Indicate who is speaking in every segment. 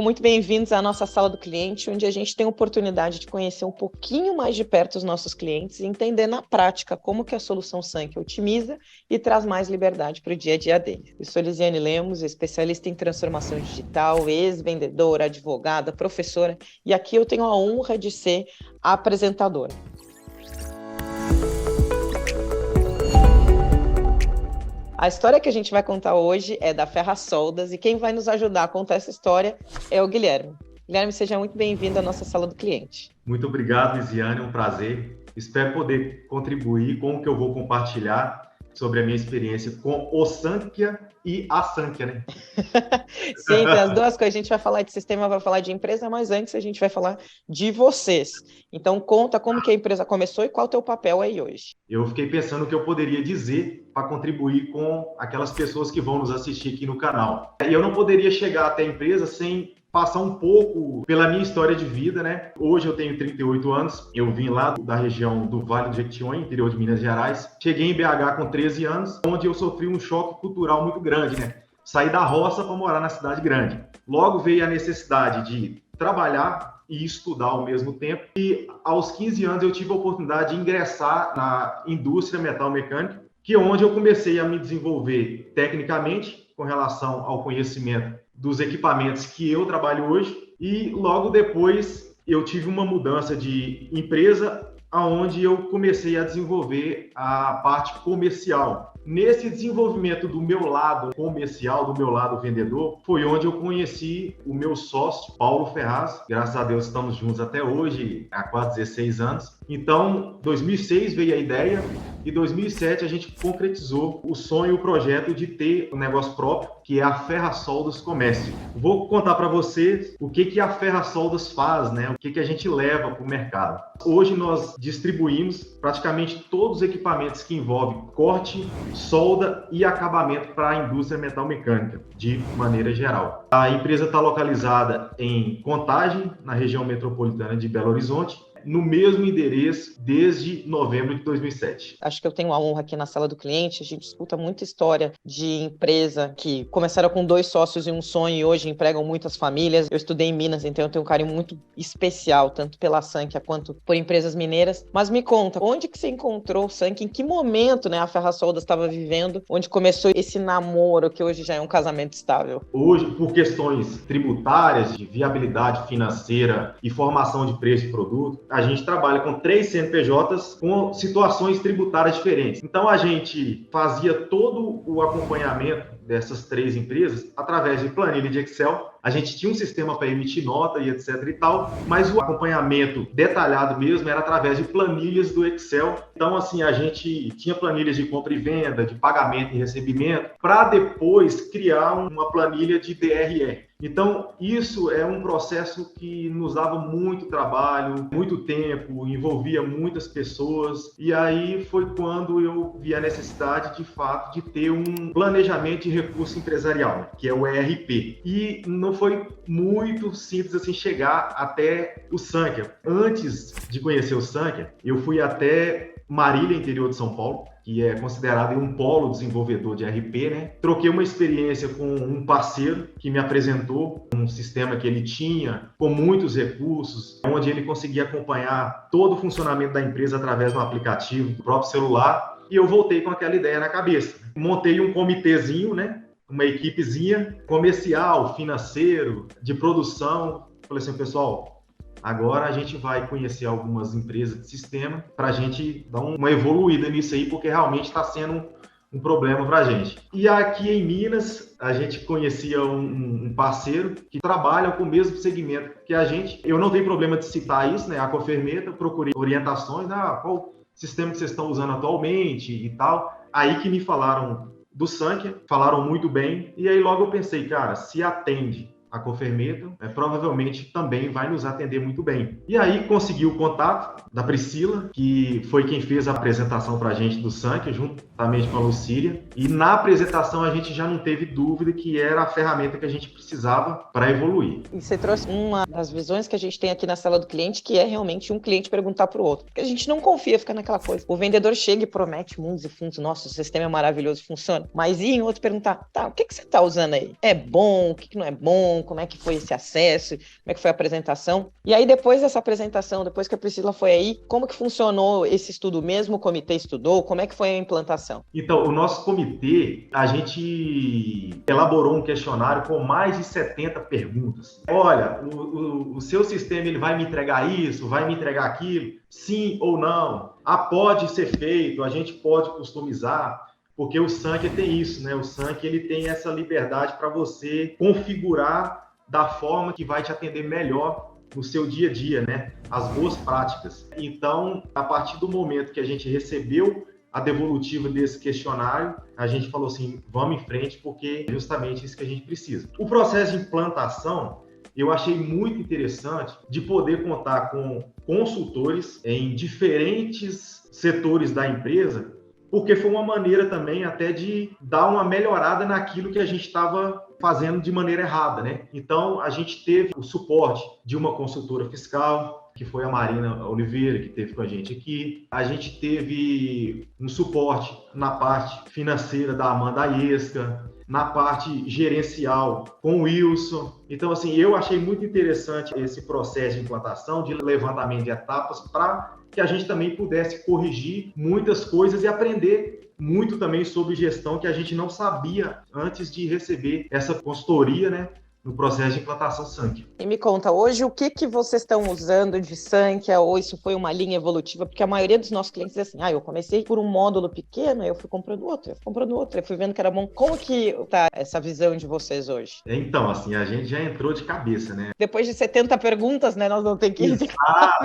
Speaker 1: Muito bem-vindos à nossa sala do cliente, onde a gente tem a oportunidade de conhecer um pouquinho mais de perto os nossos clientes e entender na prática como que a solução Sank otimiza e traz mais liberdade para o dia a dia deles. Eu sou Lisiane Lemos, especialista em transformação digital, ex-vendedora, advogada, professora, e aqui eu tenho a honra de ser a apresentadora. A história que a gente vai contar hoje é da Ferrasoldas e quem vai nos ajudar a contar essa história é o Guilherme. Guilherme, seja muito bem-vindo à nossa sala do cliente.
Speaker 2: Muito obrigado, Lisiane, é um prazer. Espero poder contribuir com o que eu vou compartilhar sobre a minha experiência com o Sankhya e a Sankhya, né?
Speaker 1: Sim, tem as duas coisas. A gente vai falar de sistema, vai falar de empresa, mas antes a gente vai falar de vocês. Então, conta como que a empresa começou e qual é o teu papel aí hoje.
Speaker 2: Eu fiquei pensando o que eu poderia dizer para contribuir com aquelas pessoas que vão nos assistir aqui no canal. E eu não poderia chegar até a empresa sem passar um pouco pela minha história de vida, né? Hoje eu tenho 38 anos, eu vim lá da região do Vale do Jequitinhonha, interior de Minas Gerais. Cheguei em BH com 13 anos, onde eu sofri um choque cultural muito grande, né? Saí da roça para morar na cidade grande. Logo veio a necessidade de trabalhar e estudar ao mesmo tempo. E aos 15 anos eu tive a oportunidade de ingressar na indústria metal-mecânica, que é onde eu comecei a me desenvolver tecnicamente com relação ao conhecimento dos equipamentos que eu trabalho hoje, e logo depois eu tive uma mudança de empresa onde eu comecei a desenvolver a parte comercial. Nesse desenvolvimento do meu lado comercial, do meu lado vendedor, foi onde eu conheci o meu sócio, Paulo Ferraz. Graças a Deus estamos juntos até hoje, há quase 16 anos. Então, 2006 veio a ideia e 2007 a gente concretizou o sonho, o projeto de ter um negócio próprio, que é a Ferrasoldas Comércio. Vou contar para vocês o que a Ferrasoldas faz, né? O que a gente leva para o mercado. Hoje nós distribuímos praticamente todos os equipamentos que envolvem corte, solda e acabamento para a indústria metal-mecânica, de maneira geral. A empresa está localizada em Contagem, na região metropolitana de Belo Horizonte, no mesmo endereço desde novembro de 2007.
Speaker 1: Acho que eu tenho a honra aqui na sala do cliente, a gente escuta muita história de empresa que começaram com 2 sócios e um sonho e hoje empregam muitas famílias. Eu estudei em Minas, então eu tenho um carinho muito especial, tanto pela Sankhya quanto por empresas mineiras. Mas me conta, onde que você encontrou o Sankhya? Em que momento, né, a Ferrasoldas estava vivendo, onde começou esse namoro que hoje já é um casamento estável?
Speaker 2: Hoje, por questões tributárias, de viabilidade financeira e formação de preço de produto, a gente trabalha com 3 CNPJs com situações tributárias diferentes. Então, a gente fazia todo o acompanhamento dessas 3 empresas através de planilha de Excel. A gente tinha um sistema para emitir nota e etc e tal, mas o acompanhamento detalhado mesmo era através de planilhas do Excel. Então, assim, a gente tinha planilhas de compra e venda, de pagamento e recebimento, para depois criar uma planilha de DRE. Então, isso é um processo que nos dava muito trabalho, muito tempo, envolvia muitas pessoas. E aí foi quando eu vi a necessidade, de fato, de ter um planejamento de recurso empresarial, que é o ERP. E não foi muito simples assim chegar até o Sankhya. Antes de conhecer o Sankhya, eu fui até Marília, interior de São Paulo, que é considerado um polo desenvolvedor de RP, né? Troquei uma experiência com um parceiro que me apresentou um sistema que ele tinha com muitos recursos, onde ele conseguia acompanhar todo o funcionamento da empresa através do aplicativo do próprio celular, e eu voltei com aquela ideia na cabeça. Montei um comitêzinho, né? Uma equipezinha comercial, financeiro, de produção. Falei assim, pessoal, agora a gente vai conhecer algumas empresas de sistema para a gente dar uma evoluída nisso aí, porque realmente está sendo um problema para a gente. E aqui em Minas, a gente conhecia um parceiro que trabalha com o mesmo segmento que a gente. Eu não tenho problema de citar isso, né? A Cofermeta, procurei orientações, qual sistema que vocês estão usando atualmente e tal. Aí que me falaram do Sankhya, falaram muito bem, e aí logo eu pensei, cara, se atende a Cofermeta, provavelmente também vai nos atender muito bem. E aí consegui o contato da Priscila, que foi quem fez a apresentação para a gente do Sankhya, juntamente com a Lucília. E na apresentação a gente já não teve dúvida que era a ferramenta que a gente precisava para evoluir.
Speaker 1: E você trouxe uma das visões que a gente tem aqui na sala do cliente, que é realmente um cliente perguntar para o outro. Porque a gente não confia, fica naquela coisa. O vendedor chega e promete mundos e fundos. Nossa, o sistema é maravilhoso, funciona. Mas e em outro perguntar, tá, o que você está usando aí? É bom? O que não é bom? como é que foi esse acesso, como é que foi a apresentação. E aí, depois dessa apresentação, depois que a Priscila foi aí, como que funcionou esse estudo mesmo? O comitê estudou? Como é que foi a implantação?
Speaker 2: Então, o nosso comitê, a gente elaborou um questionário com mais de 70 perguntas. Olha, o seu sistema ele vai me entregar isso, vai me entregar aquilo? Sim ou não? Ah, pode ser feito, a gente pode customizar. Porque o Sank tem isso, né? O Sank ele tem essa liberdade para você configurar da forma que vai te atender melhor no seu dia a dia, né? As boas práticas. Então, a partir do momento que a gente recebeu a devolutiva desse questionário, a gente falou assim, vamos em frente, porque é justamente isso que a gente precisa. O processo de implantação, eu achei muito interessante de poder contar com consultores em diferentes setores da empresa, porque foi uma maneira também até de dar uma melhorada naquilo que a gente estava fazendo de maneira errada, né? Então, a gente teve o suporte de uma consultora fiscal, que foi a Marina Oliveira, que esteve com a gente aqui. A gente teve um suporte na parte financeira da Amanda Iesca, na parte gerencial com o Wilson. Então, assim, eu achei muito interessante esse processo de implantação, de levantamento de etapas, para que a gente também pudesse corrigir muitas coisas e aprender muito também sobre gestão que a gente não sabia antes de receber essa consultoria, né, no processo de implantação Sankhya.
Speaker 1: E me conta, hoje, o que vocês estão usando de Sankhya, ou isso foi uma linha evolutiva? Porque a maioria dos nossos clientes diz assim, eu comecei por um módulo pequeno, eu fui comprando outro, eu fui vendo que era bom. Como que tá essa visão de vocês hoje?
Speaker 2: Então, assim, a gente já entrou de cabeça, né?
Speaker 1: Depois de 70 perguntas, né, nós não temos que ir de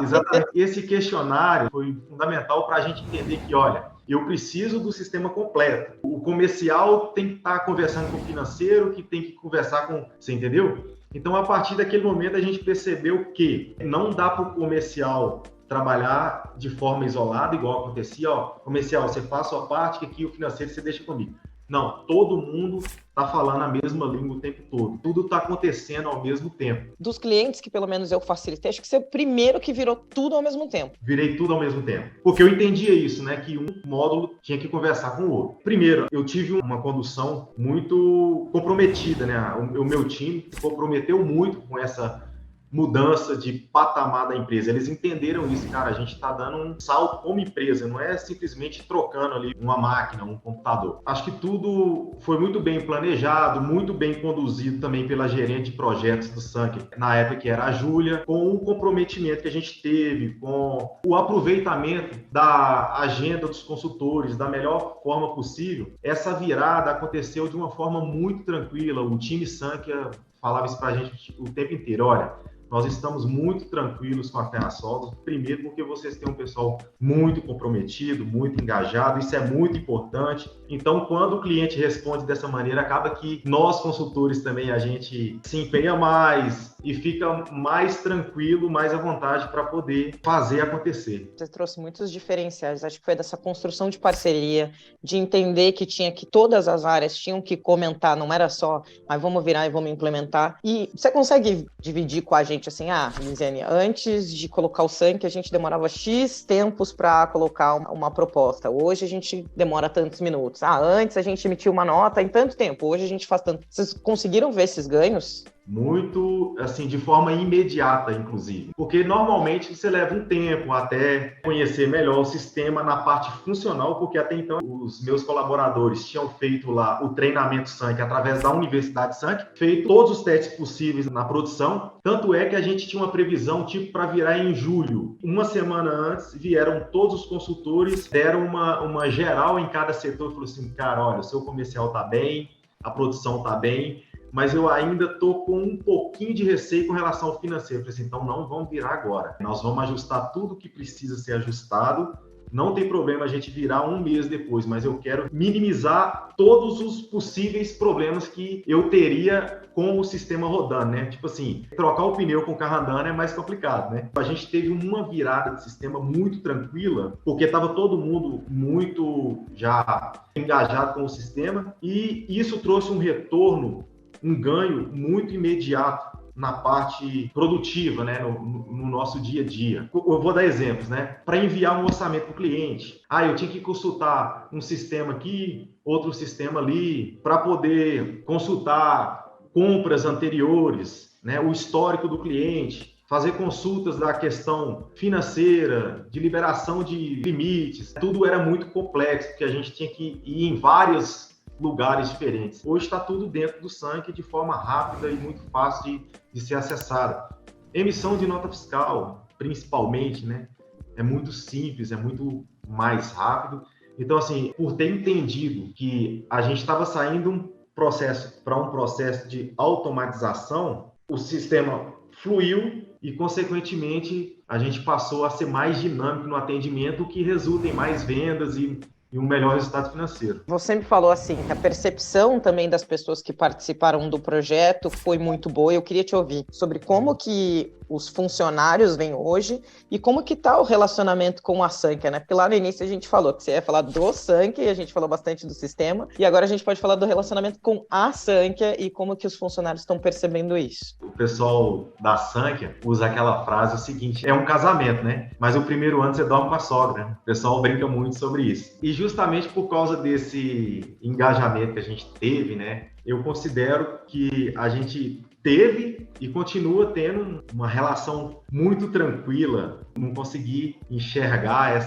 Speaker 2: Exatamente. Esse questionário foi fundamental para a gente entender que, olha, eu preciso do sistema completo. O comercial tem que estar conversando com o financeiro, que tem que conversar com... Você entendeu? Então, a partir daquele momento, a gente percebeu que não dá para o comercial trabalhar de forma isolada, igual acontecia. Comercial, você faz a sua parte, que aqui o financeiro você deixa comigo. Não, todo mundo está falando a mesma língua o tempo todo. Tudo está acontecendo ao mesmo tempo.
Speaker 1: Dos clientes que pelo menos eu facilitei, acho que você é o primeiro que virou tudo ao mesmo tempo.
Speaker 2: Virei tudo ao mesmo tempo. Porque eu entendia isso, né? Que um módulo tinha que conversar com o outro. Primeiro, eu tive uma condução muito comprometida, né? O meu time se comprometeu muito com essa mudança de patamar da empresa. Eles entenderam isso, cara, a gente está dando um salto como empresa, não é simplesmente trocando ali uma máquina, um computador. Acho que tudo foi muito bem planejado, muito bem conduzido também pela gerente de projetos do Sankhya, na época que era a Júlia, com o comprometimento que a gente teve, com o aproveitamento da agenda dos consultores da melhor forma possível. Essa virada aconteceu de uma forma muito tranquila, o time Sankhya falava isso pra gente o tempo inteiro, olha, nós estamos muito tranquilos com a Ferrasolos, primeiro porque vocês têm um pessoal muito comprometido, muito engajado, isso é muito importante. Então, quando o cliente responde dessa maneira, acaba que nós, consultores também, a gente se empenha mais e fica mais tranquilo, mais à vontade para poder fazer acontecer.
Speaker 1: Você trouxe muitos diferenciais, acho que foi dessa construção de parceria, de entender que todas as áreas tinham que comentar, não era só, mas vamos virar e vamos implementar. E você consegue dividir com a gente assim, Lisiane, antes de colocar o Sankhya, a gente demorava X tempos para colocar uma proposta. Hoje a gente demora tantos minutos. Antes a gente emitia uma nota em tanto tempo. Hoje a gente faz tanto. Vocês conseguiram ver esses ganhos?
Speaker 2: Muito, assim, de forma imediata, inclusive. Porque normalmente você leva um tempo até conhecer melhor o sistema na parte funcional, porque até então os meus colaboradores tinham feito lá o treinamento Sankhya através da Universidade Sankhya, feito todos os testes possíveis na produção. Tanto é que a gente tinha uma previsão tipo para virar em julho. Uma semana antes vieram todos os consultores, deram uma geral em cada setor e falou assim, cara, olha, o seu comercial tá bem, a produção tá bem, mas eu ainda estou com um pouquinho de receio com relação ao financeiro. Eu falei assim, então não vamos virar agora. Nós vamos ajustar tudo que precisa ser ajustado. Não tem problema a gente virar um mês depois, mas eu quero minimizar todos os possíveis problemas que eu teria com o sistema rodando, né? Tipo assim, trocar o pneu com o carro andando é mais complicado, né? A gente teve uma virada de sistema muito tranquila, porque estava todo mundo muito já engajado com o sistema e isso trouxe um retorno, um ganho muito imediato na parte produtiva, né, no nosso dia a dia. Eu vou dar exemplos, né? Para enviar um orçamento para o cliente. Eu tinha que consultar um sistema aqui, outro sistema ali, para poder consultar compras anteriores, né, o histórico do cliente, fazer consultas da questão financeira, de liberação de limites. Tudo era muito complexo, porque a gente tinha que ir em vários lugares diferentes. Hoje está tudo dentro do Sanque de forma rápida e muito fácil de ser acessada. Emissão de nota fiscal, principalmente, né? É muito simples, é muito mais rápido. Então, assim, por ter entendido que a gente estava saindo para um processo de automatização, o sistema fluiu e, consequentemente, a gente passou a ser mais dinâmico no atendimento, o que resulta em mais vendas e um melhor resultado financeiro.
Speaker 1: Você me falou assim, que a percepção também das pessoas que participaram do projeto foi muito boa. Eu queria te ouvir sobre como que os funcionários vêm hoje e como que está o relacionamento com a Sankhya, né? Porque lá no início a gente falou que você ia falar do Sankhya e a gente falou bastante do sistema, e agora a gente pode falar do relacionamento com a Sankhya e como que os funcionários estão percebendo isso.
Speaker 2: O pessoal da Sankhya usa aquela frase o seguinte, é um casamento, né? Mas o primeiro ano você dorme com a sogra, né? O pessoal brinca muito sobre isso. E justamente por causa desse engajamento que a gente teve, né? Eu considero que a gente teve e continua tendo uma relação muito tranquila. Não consegui enxergar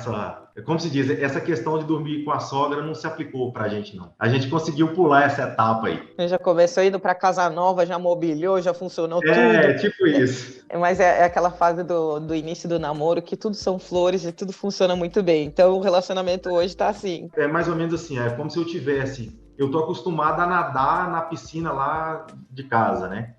Speaker 2: como se diz, essa questão de dormir com a sogra não se aplicou pra gente, não. A gente conseguiu pular essa etapa aí.
Speaker 1: Você já começou indo para casa nova, já mobiliou, já funcionou tudo.
Speaker 2: É, tipo isso.
Speaker 1: Mas é aquela fase do início do namoro que tudo são flores e tudo funciona muito bem. Então o relacionamento hoje tá assim.
Speaker 2: É mais ou menos assim, é como se eu tô acostumado a nadar na piscina lá de casa, né?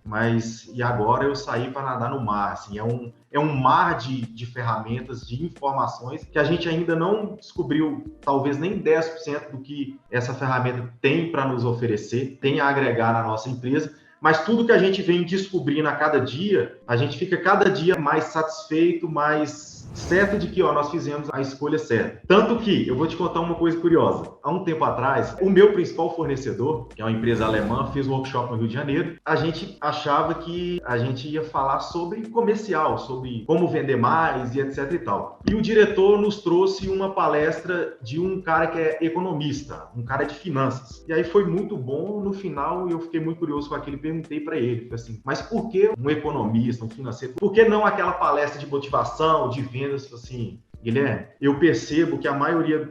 Speaker 2: E agora eu saí para nadar no mar, assim, é um mar de ferramentas, de informações que a gente ainda não descobriu, talvez nem 10% do que essa ferramenta tem para nos oferecer, tem a agregar na nossa empresa, mas tudo que a gente vem descobrindo a cada dia, a gente fica cada dia mais satisfeito, mais certo de que nós fizemos a escolha certa. Tanto que, eu vou te contar uma coisa curiosa. Há um tempo atrás, o meu principal fornecedor, que é uma empresa alemã, fez um workshop no Rio de Janeiro. A gente achava que a gente ia falar sobre comercial, sobre como vender mais e etc e tal. E o diretor nos trouxe uma palestra de um cara que é economista, um cara de finanças. E aí foi muito bom. No final, eu fiquei muito curioso com aquilo e perguntei para ele, assim, mas por que um economista, um financeiro? Por que não aquela palestra de motivação, de vendas, assim, Guilherme? Eu percebo que a maioria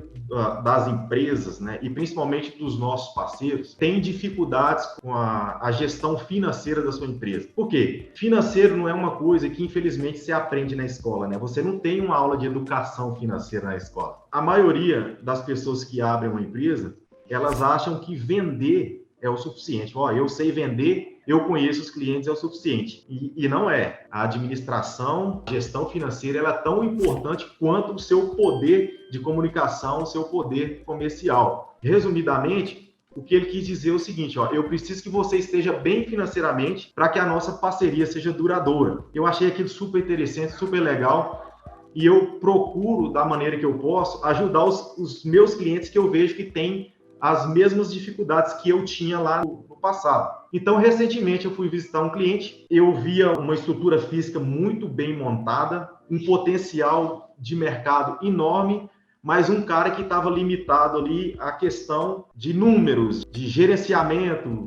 Speaker 2: das empresas, né, e principalmente dos nossos parceiros, tem dificuldades com a gestão financeira da sua empresa. Por quê? Financeiro não é uma coisa que, infelizmente, você aprende na escola, né? Você não tem uma aula de educação financeira na escola. A maioria das pessoas que abrem uma empresa, elas acham que vender é o suficiente. Eu sei vender, eu conheço os clientes, é o suficiente. E não é. A administração, a gestão financeira, ela é tão importante quanto o seu poder de comunicação, o seu poder comercial. Resumidamente, o que ele quis dizer é o seguinte, eu preciso que você esteja bem financeiramente para que a nossa parceria seja duradoura. Eu achei aquilo super interessante, super legal. E eu procuro, da maneira que eu posso, ajudar os meus clientes que eu vejo que têm as mesmas dificuldades que eu tinha lá no passado. Então, recentemente, eu fui visitar um cliente, eu via uma estrutura física muito bem montada, um potencial de mercado enorme, mas um cara que estava limitado ali à questão de números, de gerenciamento,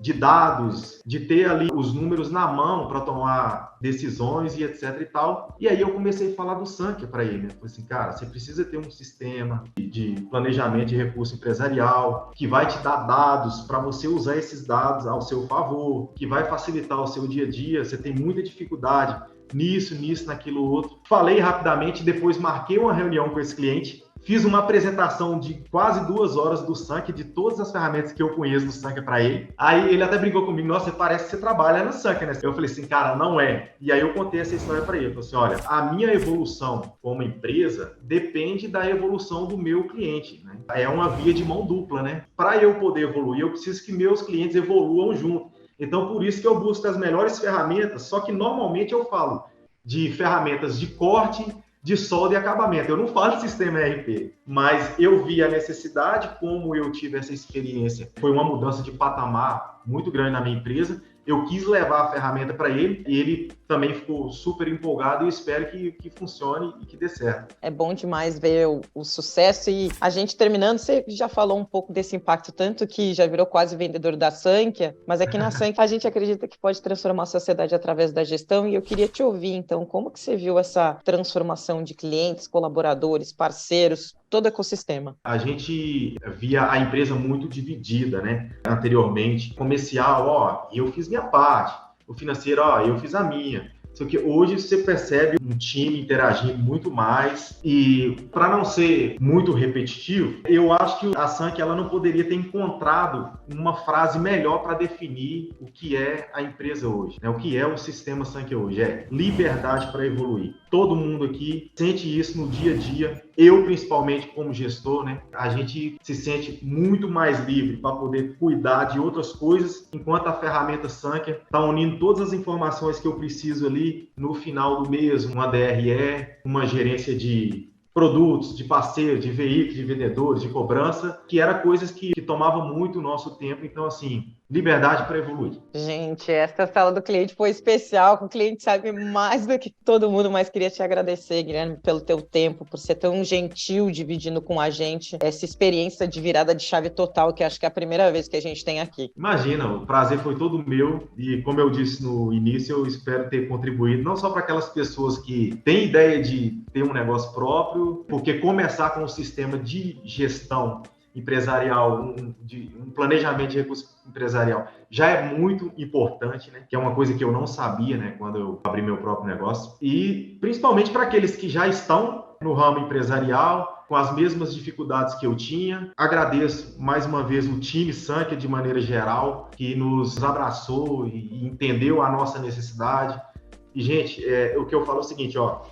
Speaker 2: de dados, de ter ali os números na mão para tomar decisões e etc e tal. E aí eu comecei a falar do Sankhya para ele. Eu falei assim, cara, você precisa ter um sistema de planejamento de recurso empresarial que vai te dar dados para você usar esses dados ao seu favor, que vai facilitar o seu dia a dia. Você tem muita dificuldade nisso, naquilo outro. Falei rapidamente, depois marquei uma reunião com esse cliente. Fiz uma apresentação de quase 2 horas do Sankhya, de todas as ferramentas que eu conheço do Sankhya para ele. Aí ele até brincou comigo, nossa, parece que você trabalha no Sankhya, né? Eu falei assim, cara, não é. E aí eu contei essa história para ele. Eu falei assim, olha, a minha evolução como empresa depende da evolução do meu cliente, né? É uma via de mão dupla, né? Para eu poder evoluir, eu preciso que meus clientes evoluam junto. Então, por isso que eu busco as melhores ferramentas, só que normalmente eu falo de ferramentas de corte, de solda e acabamento. Eu não falo de sistema ERP, mas eu vi a necessidade, como eu tive essa experiência. Foi uma mudança de patamar muito grande na minha empresa. eu quis levar a ferramenta para ele e ele também ficou super empolgado e eu espero que funcione e que dê certo.
Speaker 1: É bom demais ver o sucesso e a gente terminando, você já falou um pouco desse impacto, tanto que já virou quase vendedor da Sankhya, mas aqui na Sankhya a gente acredita que pode transformar a sociedade através da gestão e eu queria te ouvir, então, como que você viu essa transformação de clientes, colaboradores, parceiros, todo o ecossistema?
Speaker 2: A gente via a empresa muito dividida, né? Anteriormente, comercial, ó, eu fiz minha parte, o financeiro, ó, eu fiz a minha. Só que hoje você percebe um time interagindo muito mais e para não ser muito repetitivo, eu acho que a Sankhya ela não poderia ter encontrado uma frase melhor para definir o que é a empresa hoje, né? O que é o sistema Sankhya hoje, é liberdade para evoluir. Todo mundo aqui sente isso no dia a dia. Eu, principalmente como gestor, né? A gente se sente muito mais livre para poder cuidar de outras coisas, enquanto a ferramenta Sankhya está unindo todas as informações que eu preciso ali no final do mês, uma DRE, uma gerência de produtos, de parceiros, de veículos, de vendedores, de cobrança, que era coisas que tomavam muito o nosso tempo. Então, assim, liberdade para evoluir.
Speaker 1: Gente, essa sala do cliente foi especial, que o cliente sabe mais do que todo mundo, mas queria te agradecer, Guilherme, pelo teu tempo, por ser tão gentil dividindo com a gente essa experiência de virada de chave total, que acho que é a primeira vez que a gente tem aqui.
Speaker 2: Imagina, o prazer foi todo meu e, como eu disse no início, eu espero ter contribuído não só para aquelas pessoas que têm ideia de ter um negócio próprio, porque começar com um sistema de gestão empresarial, um planejamento de recurso empresarial já é muito importante, né? Que é uma coisa que eu não sabia, né? Quando eu abri meu próprio negócio. E principalmente para aqueles que já estão no ramo empresarial, com as mesmas dificuldades que eu tinha. Agradeço mais uma vez o time Sankhya de maneira geral, que nos abraçou e entendeu a nossa necessidade. E, gente, o que eu falo é o seguinte, ó,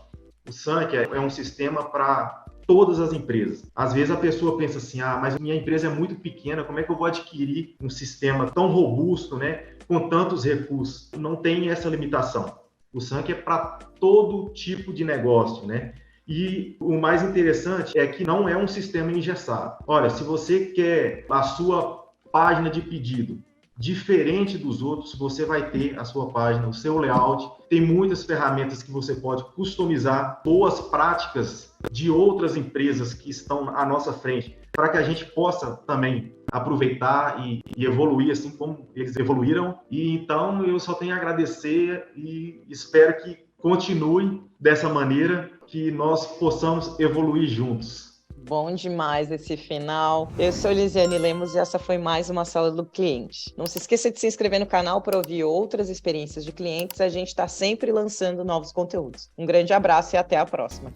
Speaker 2: o Sankhya é um sistema para todas as empresas. Às vezes a pessoa pensa assim, mas minha empresa é muito pequena, como é que eu vou adquirir um sistema tão robusto, né, com tantos recursos? Não tem essa limitação. O Sankhya é para todo tipo de negócio, né? E o mais interessante é que não é um sistema engessado. Olha, se você quer a sua página de pedido diferente dos outros, você vai ter a sua página, o seu layout. Tem muitas ferramentas que você pode customizar, boas práticas de outras empresas que estão à nossa frente, para que a gente possa também aproveitar e evoluir assim como eles evoluíram. E então eu só tenho a agradecer e espero que continue dessa maneira, que nós possamos evoluir juntos.
Speaker 1: Bom demais esse final. Eu sou Lisiane Lemos e essa foi mais uma Sala do Cliente. Não se esqueça de se inscrever no canal para ouvir outras experiências de clientes. A gente está sempre lançando novos conteúdos. Um grande abraço e até a próxima.